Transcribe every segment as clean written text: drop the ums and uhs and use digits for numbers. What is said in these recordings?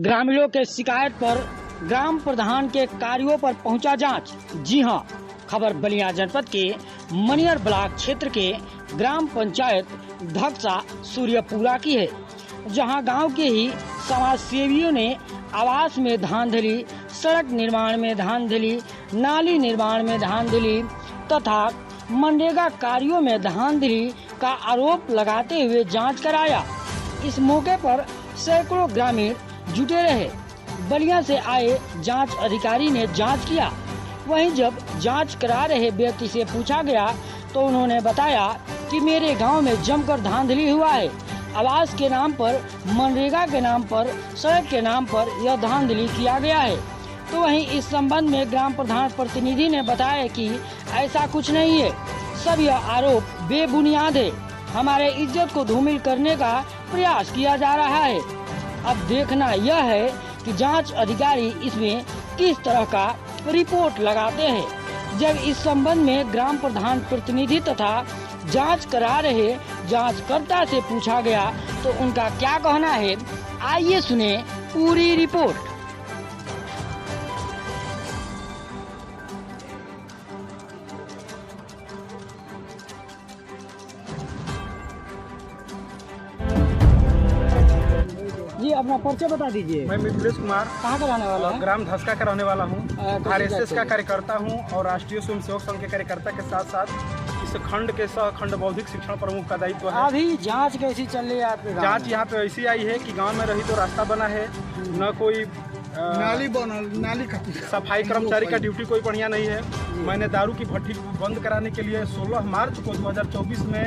ग्रामीणों के शिकायत पर ग्राम प्रधान के कार्यों पर पहुंचा जांच। जी हां, खबर बलिया जनपद के मनियर ब्लॉक क्षेत्र के ग्राम पंचायत धक्सा सूर्यपुरा की है, जहां गांव के ही समाज सेवियों ने आवास में धांधली, सड़क निर्माण में धांधली, नाली निर्माण में धांधली तथा मनरेगा कार्यों में धांधली का आरोप लगाते हुए जांच कराया। इस मौके पर सैकड़ों ग्रामीण जुटे रहे। बलिया से आए जांच अधिकारी ने जांच किया। वहीं जब जांच करा रहे व्यक्ति से पूछा गया तो उन्होंने बताया कि मेरे गांव में जमकर धांधली हुआ है। आवास के नाम पर, मनरेगा के नाम पर, सड़क के नाम पर यह धांधली किया गया है। तो वहीं इस संबंध में ग्राम प्रधान प्रतिनिधि ने बताया कि ऐसा कुछ नहीं है, सब यह आरोप बेबुनियाद है। हमारे इज्जत को धूमिल करने का प्रयास किया जा रहा है। अब देखना यह है कि जांच अधिकारी इसमें किस तरह का रिपोर्ट लगाते हैं। जब इस संबंध में ग्राम प्रधान प्रतिनिधि तथा जांच करा रहे जांचकर्ता से पूछा गया तो उनका क्या कहना है, आइए सुने पूरी रिपोर्ट। जी, अपना परिचय बता दीजिए। मैं मिथिलेश कुमार, कहाँ का रहने वाला है? ग्राम धसका का रहने वाला हूँ। RSS का कार्यकर्ता हूँ और राष्ट्रीय स्वयंसेवक संघ के कार्यकर्ता के साथ साथ इस खंड के सह खंड बौद्धिक शिक्षण प्रमुख का दायित्व है। अभी जांच कैसी चल रही है आपके गाँव में? जांच यहाँ पे ऐसी आई है कि गांव में रही तो रास्ता बना है, न कोई नाली सफाई कर्मचारी का ड्यूटी कोई बढ़िया नहीं है। मैंने दारू की भट्टी बंद कराने के लिए 16 मार्च को 2024 में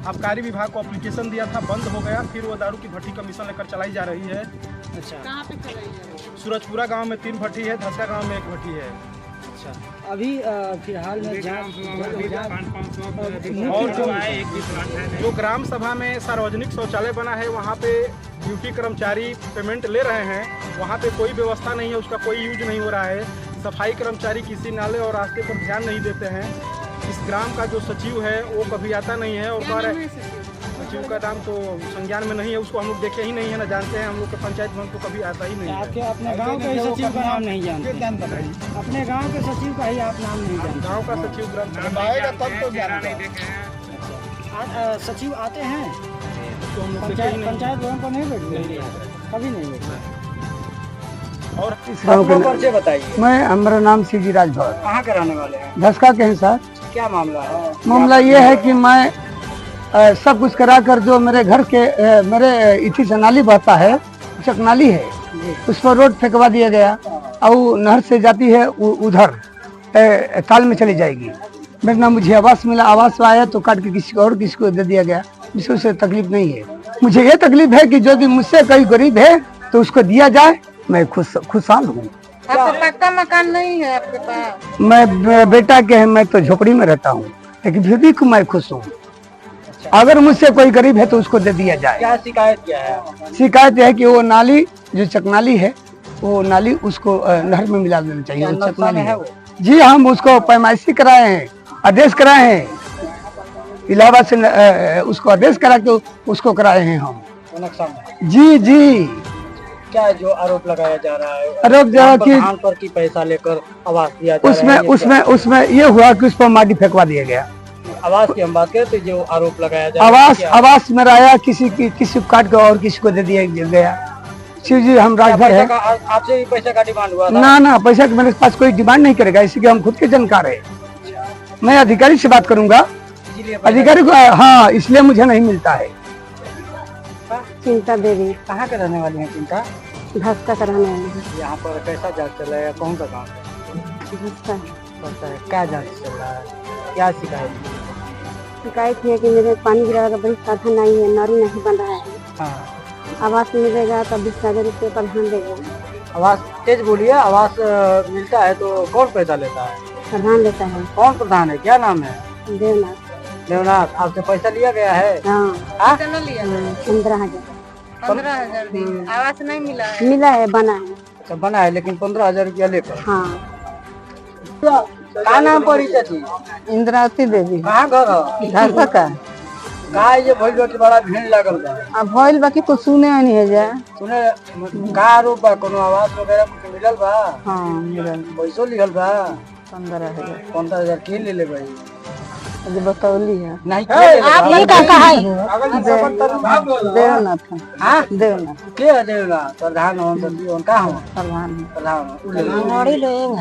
आबकारी विभाग को एप्लीकेशन दिया था, बंद हो गया। फिर वो दारू की भट्टी कमीशन लेकर चलाई जा रही है। अच्छा, कहाँ पे चल रही है? सूरजपुरा गांव में 3 भट्टी है, धसका गांव में 1 भट्टी है। अच्छा, अभी फिलहाल में और जो ग्राम सभा में सार्वजनिक शौचालय बना है, वहाँ पे ड्यूटी कर्मचारी पेमेंट ले रहे हैं, वहाँ पे कोई व्यवस्था नहीं है, उसका कोई यूज नहीं हो रहा है। सफाई कर्मचारी किसी नाले और रास्ते पर ध्यान नहीं देते हैं। इस ग्राम का जो सचिव है वो कभी आता नहीं है और कह रहे सचिव का नाम तो संज्ञान में नहीं है, उसको हम लोग देखे ही नहीं है, ना जानते हैं। हम लोग के पंचायत भवन तो कभी आता ही नहीं है। आपके अपने गांव के सचिव का नाम नहीं जानते? अपने गांव के सचिव का ही आप नाम नहीं जानते? गाँव का सचिव ग्राम सचिव आते हैं तो हम लोग देखे ही नहीं। पंचायत भवन पर नहीं बैठते? कभी नहीं बैठते। और अपना परिचय बताइए। मेरा नाम शिवजी राजभर, कहाँ के रहने वाले हैं? धसका के हैं सर। क्या मामला है? मामला ये है कि मैं सब कुछ करा कर जो मेरे घर के मेरे इथी से नाली बहता है, चक नाली है, उस पर रोड फेंकवा दिया गया और नहर से जाती है उधर ताल में चली जाएगी। मेरे नाम मुझे आवास मिला, आवास आया तो काट के किसी को दे दिया गया, जिससे उसे तकलीफ नहीं है। मुझे ये तकलीफ है कि यदि मुझसे कोई गरीब है तो उसको दिया जाए। मैं खुशहाल हूँ। पक्का मकान नहीं है आपके पास? मैं बेटा के है, मैं तो झोपड़ी में रहता हूँ, लेकिन फिर भी मैं खुश हूँ। अगर मुझसे कोई गरीब है तो उसको दे दिया जाए। क्या शिकायत क्या है? शिकायत यह है कि वो नाली जो चकनाली है, वो नाली उसको नहर में मिला देना चाहिए। वो चकनाली है। जी, हम उसको पैमाइशी कराए हैं, आदेश कराए हैं, इलाहाबाद से उसको आदेश करा के उसको कराए हैं हम। जी। क्या जो आरोप लगाया जा रहा है? आरोप जो है कि पर की पैसा लेकर आवास दिया जा रहा है। उसमें ये हुआ कि उस पर माटी फेंकवा दिया गया। आवास की हम बात करें तो जो आरोप लगाया जा रहा है, आवास में आया किसी को काट के और किसी को दे दिया गया। शिव जी, हम राजभर है। आपसे भी पैसा का डिमांड हुआ था? ना, पैसा मेरे पास कोई डिमांड नहीं करेगा, इसी के हम खुद के जानकार है। मैं अधिकारी से बात करूंगा, अधिकारी को। हाँ, इसलिए मुझे नहीं मिलता है। चिंता देवी। कहाँ के रहने वाली हैं चिंता? धसका का रहने वाली है। यहाँ पर कैसा जांच चल रहा है? कौन सा गाँव है? धसका। क्या जांच चल रहा है? क्या शिकायत? शिकायत है कि मेरे पानी गिरा का बड़ी साधन नहीं है, नाली नहीं बन रहा है। हाँ। आवास मिलेगा तब 20,000 रुपये प्रधान देगा। आवास तेज बोलिए। आवास मिलता है तो कौन पैसा लेता है? प्रधान लेता है। कौन प्रधान है? क्या नाम है? देवनाथ। आपसे पैसा लिया गया है? हाँ। कितना लिया? 15,000। 15,000 आवास नहीं मिला है? मिला है, बना है। अच्छा, बना है, लेकिन 15,000 रुपया लेकर। हाँ। क्या नाम पड़ी चाची? इंद्रावती देवी। कहाँ घर है? धसका। का ये भइल के बड़ा भीड़ लागल बा। अब भइल बाकी कुछ सुने नहीं है जा। सुने का आरोप बा, कोनो आवाज वगैरह कुछ मिलल बा? हाँ मिलल। पैसो लिखल बा? 15,000। 15,000 के ले ले भाई? जो बतौली है। नहीं आप ये का कहा है? देवनाथ। हां देवनाथ के है देवनाथ? प्रधान हो सभी उनका हो प्रधान प्रधान नौड़ी लोग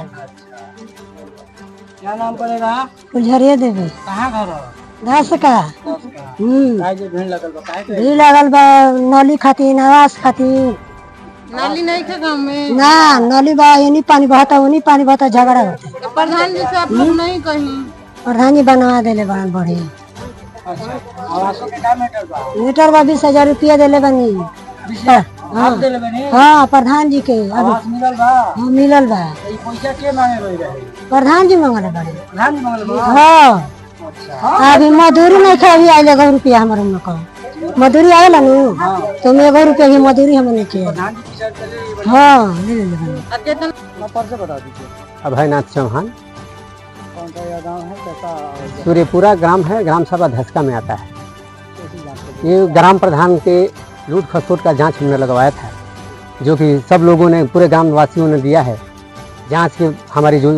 क्या नाम पड़ेगा? उझरिया देवी कहाँ घर हो? घास का काहे जे भीड़ लगल बा? काहे के? भी लागल बा नली खातिर आवास खातिर। नाली नहीं थे गाँव में। ना नली बा ये नहीं पानी बहता वो नहीं पानी बहता झगड़ा होता। तो प्रधान जी से आप लोग नहीं कहीं प्रधान जी बनवा देले बा बढ़िया। अच्छा आवासों के का मीटर बा? मीटर बा 20,000 रुपया देले बनी। आप देले बनी? हाँ प्रधान जी के आवास मिलल बा? हाँ मिलल बा। ई पैसा के मांगे रहे? प्रधान जी मंगले बड़े। प्रधान जी मांगल बा? हाँ अभी मजदूरी नहीं थे अभी आये 1 रुपया हमारे में कहो मजदूरी आएला नु तो 1 रुपया की मजदूरी हमने की। प्रधान जी की चले हाँ ले ले ले परिचय बता दीजिए। अभयनाथ चौहान। कौन सा यह गाँव है? कैसा सूर्यपुरा ग्राम है, ग्राम सभा धसका में आता है। ये ग्राम प्रधान के लूट खसोट का जांच हमने लगवाया था, जो कि सब लोगों ने, पूरे ग्राम वासियों ने दिया है। जांच की हमारी जो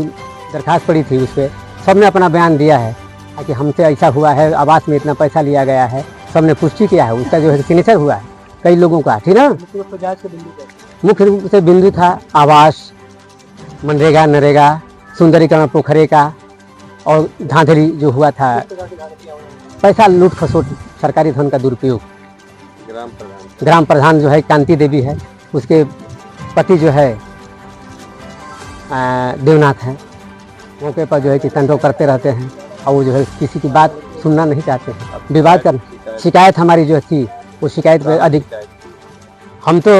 दरखास्त पड़ी थी उस पर सबने अपना बयान दिया है कि हमसे ऐसा हुआ है, आवास में इतना पैसा लिया गया है, सबने पुष्टि किया है। उसका जो है सिग्नेचर हुआ है कई लोगों का, ठीक ना। मुख्य रूप से बिंदु था आवास, मनरेगा, नरेगा, सुंदरीकरण पोखरे का, और धांधली जो हुआ था, पैसा लूट खसोट, सरकारी धन का दुरुपयोग। ग्राम प्रधान जो है कांति देवी है, उसके पति जो है देवनाथ है। मौके पर जो है कि तंडव करते रहते हैं और वो जो है किसी की बात सुनना नहीं चाहते हैं। विवाद कर शिकायत हमारी जो थी वो शिकायत पे अधिक हम तो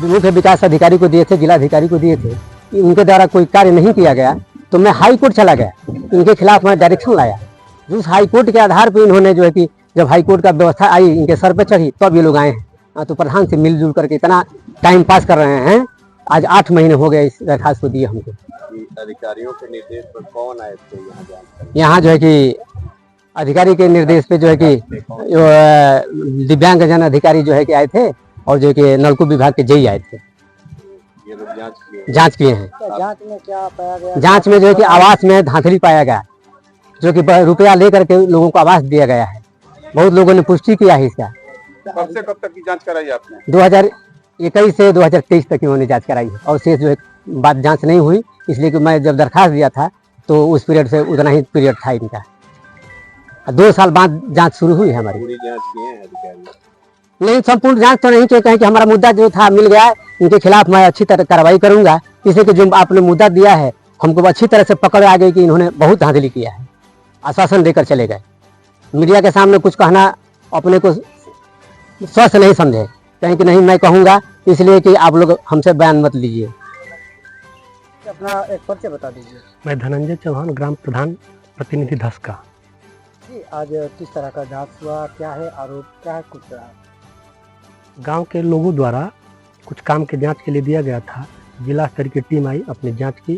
मुख्य विकास अधिकारी को दिए थे, जिला अधिकारी को दिए थे। उनके द्वारा कोई कार्य नहीं किया गया तो मैं हाई कोर्ट चला गया, इनके खिलाफ मैं डायरेक्शन लाया। उस हाई कोर्ट के आधार पर इन्होंने जो है कि जब हाई कोर्ट का व्यवस्था आई इनके सर पे चढ़ी तब ये लोग आए हैं। तो प्रधान से मिलजुल करके इतना टाइम पास कर रहे हैं। आज 8 महीने हो गए इस दरखास्त को दिए हमको। अधिकारियों के निर्देश पर कौन आए थे यहाँ जो है कि अधिकारी के निर्देश पे जो है कि दिव्यांगजन अधिकारी जो है कि आए थे, और जो है कि नलकूप विभाग के जेई आए थे। ये लोग जांच किए हैं। जांच में क्या पाया गया? जांच में जो है कि आवास में धांधली पाया गया, जो कि रुपया लेकर के लोगों को आवास दिया गया है। बहुत लोगों ने पुष्टि किया है इसका। कब से कब तक की जांच कराई आपने? 2021 से 2023 तक इन्होंने जांच कराई है, और शेष जो है बात जांच नहीं हुई, इसलिए कि मैं जब दरखास्त दिया था तो उस पीरियड से उतना ही पीरियड था इनका। 2 साल बाद जांच शुरू हुई है हमारी। पूरी जांच किए हैं अधिकारी? नहीं, संपूर्ण जांच तो नहीं किए, कहें कि हमारा मुद्दा जो था मिल गया है, इनके खिलाफ मैं अच्छी तरह कार्रवाई करूंगा। इसलिए कि जो आपने मुद्दा दिया है हमको अच्छी तरह से पकड़ आ गई कि इन्होंने बहुत धांधली किया है। आश्वासन देकर चले गए। मीडिया के सामने कुछ कहना अपने को स्वस्थ नहीं समझे, कहें कि नहीं मैं कहूँगा, इसलिए कि आप लोग हमसे बयान मत लीजिए। अपना एक परिचय बता दीजिए। मैं धनंजय चौहान, ग्राम प्रधान प्रतिनिधि धसका। जी आज किस तरह का जांच हुआ, क्या है आरोप, क्या है कुछ रहा? गांव के लोगों द्वारा कुछ काम के जांच के लिए दिया गया था। जिला स्तर की टीम आई, अपनी जांच की।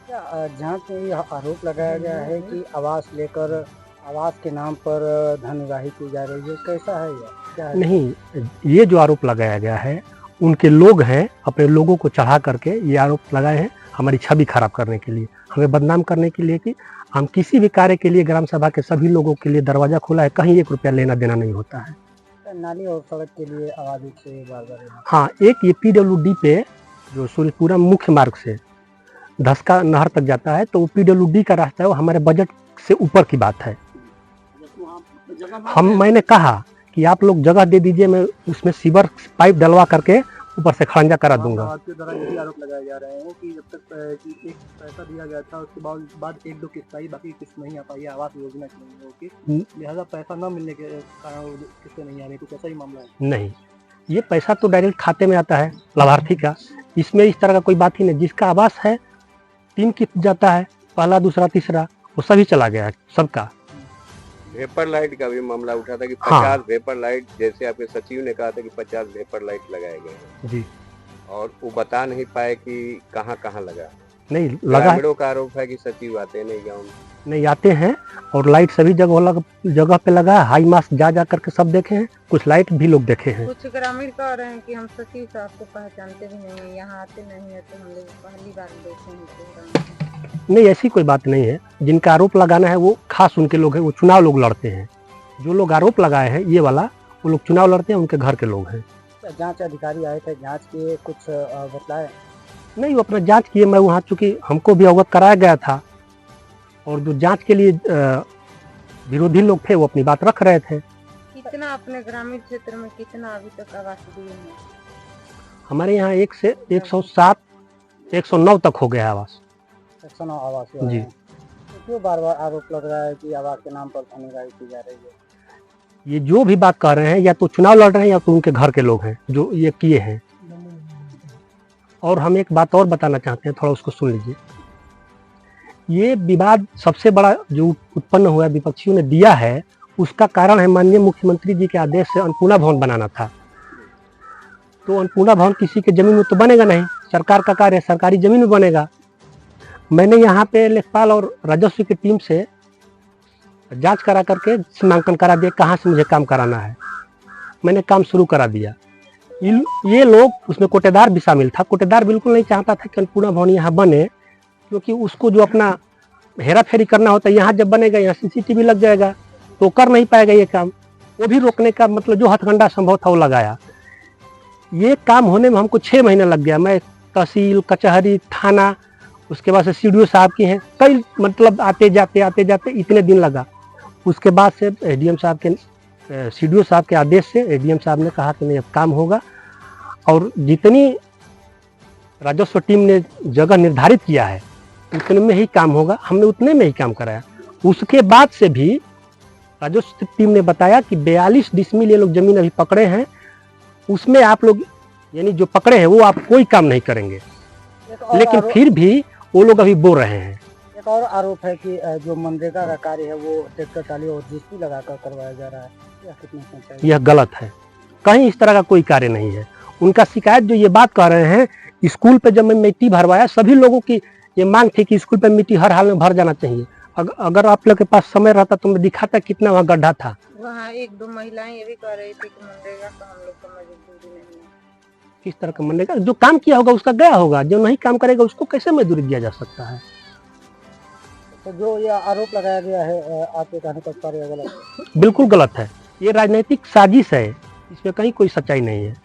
क्या जांच में यह आरोप लगाया गया है कि आवास लेकर आवास के नाम पर धन उगाही की जा रही है, कैसा है यह, क्या है? नहीं, ये जो आरोप लगाया गया है उनके लोग हैं, अपने लोगों को चढ़ा करके ये आरोप लगाए हैं हमारी छवि खराब करने के लिए, हमें बदनाम करने के लिए कि हम किसी भी कार्य के लिए ग्राम सभा के सभी लोगों के लिए दरवाजा खुला है, कहीं 1 रुपया लेना देना नहीं होता है। नाली और सड़क के लिए आवाज से बार-बार हाँ, एक ये PWD पे जो सूर्यपुरा मुख्य मार्ग से धसका नहर तक जाता है, तो वो PWD का रास्ता है, वो हमारे बजट से ऊपर की बात है। मैंने कहा कि आप लोग जगह दे दीजिए, मैं उसमें सीवर पाइप डलवा करके ऊपर से खड़ंजा करा दूंगा। आपके द्वारा यही आरोप लगाए जा रहे हैं कि जब तक कि एक पैसा दिया गया था उसके बाद 1-2 किस्त आई, बाकी किस्त नहीं आ पाई, आवास योजना की नहीं होगी, लिहाजा पैसा न मिलने के कारण किस्तें नहीं आ रही, कुछ ऐसा ही मामला है? नहीं, ये पैसा तो डायरेक्ट खाते में आता है लाभार्थी का, इसमें इस तरह का कोई बात ही नहीं। जिसका आवास है 3 किस्त जाता है, पहला, दूसरा, तीसरा, वो सभी चला गया है सबका। वेपर लाइट का भी मामला उठा था कि 50 हाँ। वेपर लाइट, जैसे आपके सचिव ने कहा था कि 50 वेपर लाइट लगाए गए हैं, जी, और वो बता नहीं पाए कि कहाँ कहाँ लगा। नहीं लगा है, ग्रामीणों का आरोप है कि सचिव आते नहीं गाँव में। नहीं आते हैं और लाइट सभी जगह पे लगा है। हाई मास्क जा करके सब देखे हैं, कुछ लाइट भी लोग देखे हैं। कुछ ग्रामीण कह रहे हैं कि हम सचिव साहब को पहचानते भी नहीं है, यहाँ आते नहीं है, तो हम लोग पहली बार देखे हैं। नहीं, ऐसी कोई बात नहीं है। जिनका आरोप लगाना है वो खास उनके लोग हैं, वो चुनाव लोग लड़ते हैं। जो लोग आरोप लगाए हैं ये वाला, वो लोग चुनाव लड़ते हैं, उनके घर के लोग हैं। जांच अधिकारी आए थे, जांच किए, कुछ बतलाए? नहीं, वो अपना जांच किए। मैं वहाँ चूंकि हमको भी अवगत कराया गया था और जो जांच के लिए विरोधी लोग थे वो अपनी बात रख रहे थे। कितना अपने ग्रामीण क्षेत्र में कितना अभी तक आवास दिए हैं? हमारे यहाँ 1 से 107, 109 तक हो गया आवास। 109 आवास जी। तो क्यों बार बार आरोप लग रहा है कि आवास के नाम पर धनीराई की जा रही है? ये जो भी बात कर रहे हैं या तो चुनाव लड़ रहे हैं या तो उनके घर के लोग हैं जो ये किए हैं। और हम एक बात और बताना चाहते हैं, थोड़ा उसको सुन लीजिए। ये विवाद सबसे बड़ा जो उत्पन्न हुआ विपक्षियों ने दिया है, उसका कारण है माननीय मुख्यमंत्री जी के आदेश से अन्नपूर्णा भवन बनाना था। तो अन्नपूर्णा भवन किसी के जमीन में तो बनेगा नहीं, सरकार का कार्य सरकारी जमीन में बनेगा। मैंने यहाँ पे लेखपाल और राजस्व की टीम से जांच करा करके सीमांकन करा दिया कहाँ से मुझे काम कराना है। मैंने काम शुरू करा दिया। ये लोग, उसमें कोटेदार भी शामिल था। कोटेदार बिल्कुल नहीं चाहता था कि अन्नपूर्णा भवन यहाँ बने, क्योंकि उसको जो अपना हेरा फेरी करना होता है, यहाँ जब बनेगा यहाँ CCTV लग जाएगा तो कर नहीं पाएगा ये काम। वो भी रोकने का मतलब जो हथकंडा संभव था वो लगाया। ये काम होने में हमको 6 महीने लग गया। मैं तहसील, कचहरी, थाना, उसके बाद से CDO साहब की हैं, कई मतलब आते जाते इतने दिन लगा। उसके बाद से ADM साहब के CDO साहब के आदेश से ADM साहब ने कहा कि नहीं अब काम होगा, और जितनी राजस्व टीम ने जगह निर्धारित किया है उतने में ही काम होगा। हमने उतने में ही काम कराया। उसके बाद से भी राजस्व टीम ने बताया कि 42 डिसमिल ये लोग जमीन अभी पकड़े हैं, उसमें आप लोग यानी जो पकड़े हैं वो आप कोई काम नहीं करेंगे, लेकिन फिर भी वो लोग अभी बोल रहे हैं। एक और आरोप है कि जो मनरेगा का कार्य है वो ट्रैक्टर ट्राली और GST लगाकर करवाया जा रहा है, यह कितनी सच्चाई है? यह गलत है। कहीं इस तरह का कोई कार्य नहीं है। उनका शिकायत जो ये बात कर रहे हैं, स्कूल पे जब मैं मिट्टी भरवाया, सभी लोगों की ये मांग थी कि स्कूल पे मिट्टी हर हाल में भर जाना चाहिए। अगर आप लोग के पास समय रहता तो मैं दिखाता कितना वहाँ गड्ढा था। वहाँ 1-2 महिलाएं ये भी कह रही थी कि मनरेगा का हम लोग का मजदूरी नहीं है। किस तरह का मनरेगा? जो काम किया होगा उसका गया होगा, जो नहीं काम करेगा उसको कैसे मजदूरी दिया जा सकता है? तो जो यह आरोप लगाया गया है आपके कहने पर कार्य गलत है? बिल्कुल गलत है। ये राजनीतिक साजिश है, इसमें कहीं कोई सच्चाई नहीं है।